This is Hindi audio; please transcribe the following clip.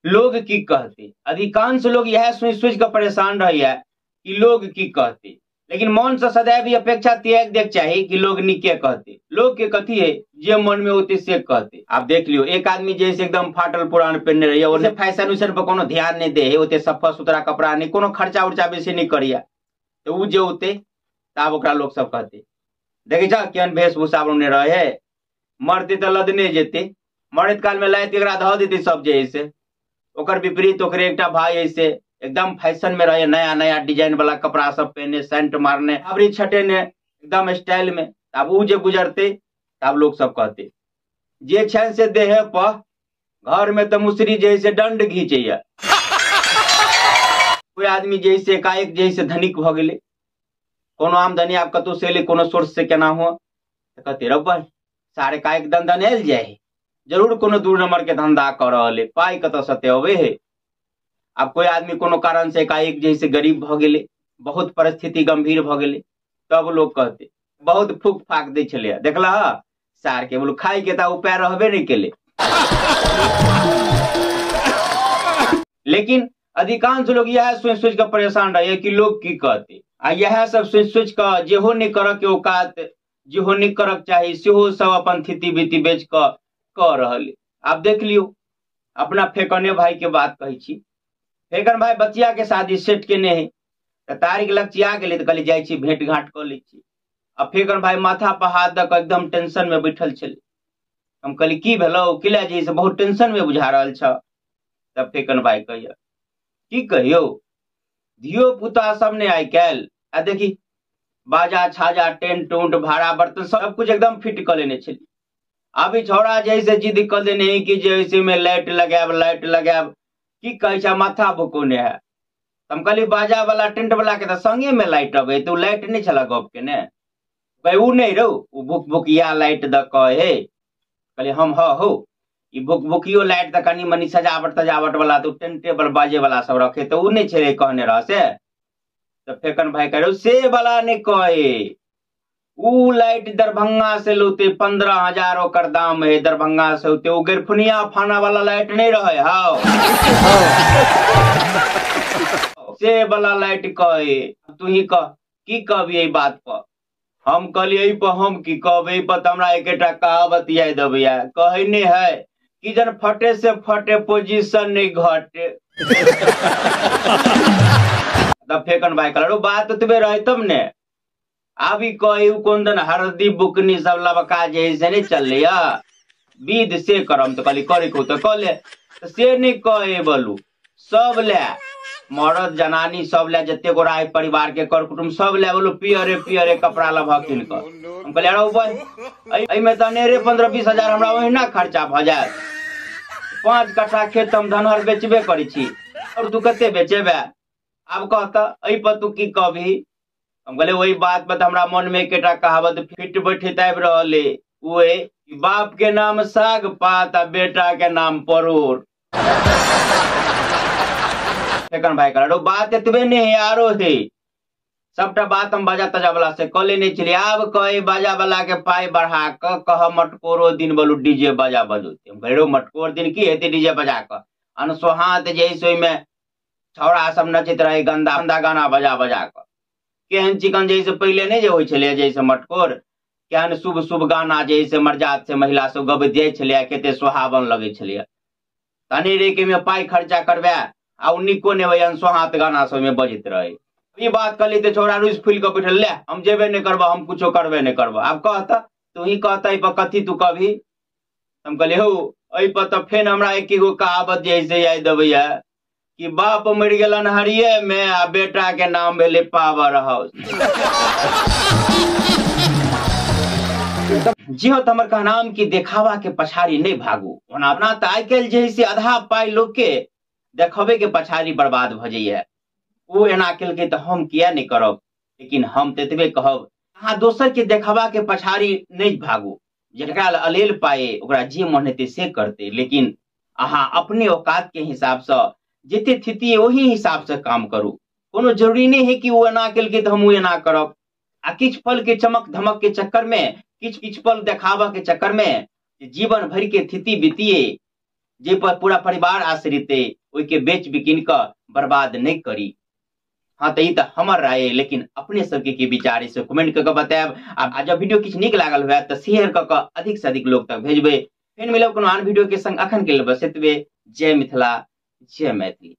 लोग की कहते, अधिकांश लोग यह सोच कर परेशान रही है कि लोग की कहते, लेकिन मन से सदैव ही अपेक्षा त्याग देख चाहिए कि लोग निके कहते। लोग के कथी है जे मन में होते से कहते। आप देख लियो, एक आदमी जैसे एकदम फाटल पुरान पहनने रही है, फैशन उशन पर कोनो ध्यान नहीं दे, होते सफा सुथरा कपड़ा नहीं, कोनो खर्चा उर्चा बेसी नहीं करिया, तो उ जे होते तब ओकरा लोग सब कहते देखे जा केहन वेशभूषा बनने रहे है, मरते तो लदने जेते, मरत काल में लाइत एकरा धो देते सब जे ऐसे। ओकर विपरीत ओकरे एकटा भाई ऐसे एकदम फैशन में रहे, नया नया डिजाइन वाला कपड़ा सब पहने, सेंट मारने, अबरी छटेने एकदम स्टाइल में। अब उ जे गुजरते तब लोग सब कहते जे छन से देहे पर घर में तो मुसरी जैसे दंड घींचे। कोई आदमी जैसे एकाएक जैसे धनिक भ गेले, कोनो आमदनी आप कतौ से ले, कोनो सोर्स से केना हो, तो कहते रब्बा सारे काएक दंदन आयल जाए, जरूर कोनो दूर नंबर के धंधा कर रहे, पाई कत सते अबे है। अब कोई आदमी कोनो कारण से एकाएक जैसे गरीब भ गेले, बहुत परिस्थिति गंभीर भ गेले, तब लोग कहते बहुत फूक फाक दे छले, देखला सार के बोलो खाई के ता उपाय रहबे नहीं केले। लेकिन अधिकांश लोग यह सोच सोच कर परेशान रहे कि लोग की कहते, आ यह सब सोच सोच कर जेहो नहीं करक के औकात, जेहो नहीं करक चाहिए सेहो सब अपन थिति बीति बेच कर रहे। आप देख लियो, अपना फेकने भाई के बात कही छी, फेकन भाई बचिया के शादी सेट केने है, तो तारीख लग आ गए तो कहली जाई छी भेंट घाट कर ली छी। अब फेकन भाई माथा पर हाथ दक एकदम टेंशन में बैठल छे। हम कहली की भेलो, किला जी से बहुत टेंशन में बुझा रहा छ। तब फेकन भाई कहिया की कहियो, धियो पुता सब ने आई कैल आ देखी बाजा छाजा टेंट उंट भाड़ा बर्तन सब कुछ एकदम फिट कर लेने छे। अभी छौड़ा जैसे जिद कर देने कि जैसे में लाइट लगाब की कहे छा माथा भुकोने है। हम कहली बाजा वाला टेंट वाला के तो संगे में लाइट अबे, तो लाइट नहीं छला गप के ने, उ नहीं रहो उ भुक भुकिया लाइट द कहे। कहली हम हो ई भुक भुकियो लाइट त कनी मनी सजावट तजावट वाला तो टेंट टेबल बाजे वाला सब रखे, तो उ नहीं छे कहने रह से। तो फेकन भाई कह से वाला ने कहे, उ लाइट दरभंगा से लौते 15,000 ओकर दाम है, दरभंगा से होते वो गिरफुनिया फाना वाला लाइट नहीं रहे हाउ। से वाला लाइट कहे, तू ही कह की कहबी यही बात पर। हम कहलिए पर हम की कहबे, पर हमरा एकेटा कहावत याद अबैया, कहने है कि जन फटे से फटे पोजीशन नहीं घटे। तब फेकन भाई कहलो बात तुबे रहे तब ने, अभी कही कौन दिन हरदी बुकनी सब लबका जैसे नहीं चल लिया विध से करम, तो कहली करे को तो कह ले, तो से नहीं कहे बोलू सब ले, मरद जनानी सब ले, जते गोरा परिवार के कर कुटुम सब ले, बोलो पियरे कपड़ा लभा किन कर। हम कहले अरे भाई एई में त नेरे 15-20 हजार हमरा ओहिना खर्चा भ जाए, 5 कट्ठा खेत हम धनहर बेचबे करी छी, और तू कते बेचेबे। अब कहता एई पर तू की कहबी। हम कहले वही बात पर हमरा मन में एकेटा कहावत फिट बैठित आबि रहले, ओए बाप के नाम साग पात आ बेटा के नाम परोर। फेकन भाई कह बात एतबे नहीं आरो है, सबटा बात हम बाजा तजा वाला से कह लेने चलिए। अब कहे बाजा वाला के पाई बढ़ा कह मटकोरो दिन बोलू डीजे बाजा बजोते। हम कह मटकोर दिन की हेते डीजे बजा कर अनसोहात जैसे में छौड़ा सब नचित रहे, गंदा गाना बजा कर केहन चिकन जैसे पहले नहीं जो होय जैसे मटकोर, केहन शुभ शुभ गाना जैसे मर्जाद से महिला सब गबैत जाय छले, केते सुहावन लगे छले। तनी रे के में पाई खर्चा करबे आ निको ने वही अनसोहात गाना सब में बजत रहे। ये बात कहली तो छोड़ा रूस फूल के बैठल ले, हम जेबे नहीं करबो, हम कुछो करबे नहीं करबो। अब कहता तू ही कहता पर कथी तू कभी। हम कहले हो एहि पर तो फेन हमरा एक गो कहावत जैसे याद अबैया कि बाप मर गेलन हरिये में आ बेटा के नाम भेले पावर हाउस। जी हो, हमर कहनाम की देखावा के पछाड़ी नहीं भागू, ओना अपना त आइ काल्हि जैसे आधा पाई लोग के देखबे के पछाड़ी बर्बाद भ जाइए। वो एना केलकै तो हम किया नहीं करब, लेकिन हम ततबे कहब अहाँ दोसर के देखावा के पछाड़ी नहीं भागू, जकरा अलेल पाए ओकरा जे मन हेतै से करते, लेकिन अहाँ अपने औकात के हिसाब से जते स्थिति है वही हिसाब से काम करू। कोनो जरूरी नहीं है कि वो एना केलकै तो हम एना करब। आ किछ पल के चमक धमक के चक्कर में, किछ पल देखावा के चक्कर में जीवन भर के स्थिति बीतिए जे पर पूरा परिवार आश्रित है ओई के बेच बिकिन का बर्बाद नहीं करी। हाँ तो ये तो हमार राय है, लेकिन अपने सबके की विचार है से कमेंट करके बताएब। आ जब वीडियो किछ निक लागल हुआ तो शेयर करके अधिक से अधिक लोग तक भेजबे। फिर मिलब कोनो आन वीडियो के संग, अखन के लिए बस एतबे। जय मिथिला, जय मैथिली।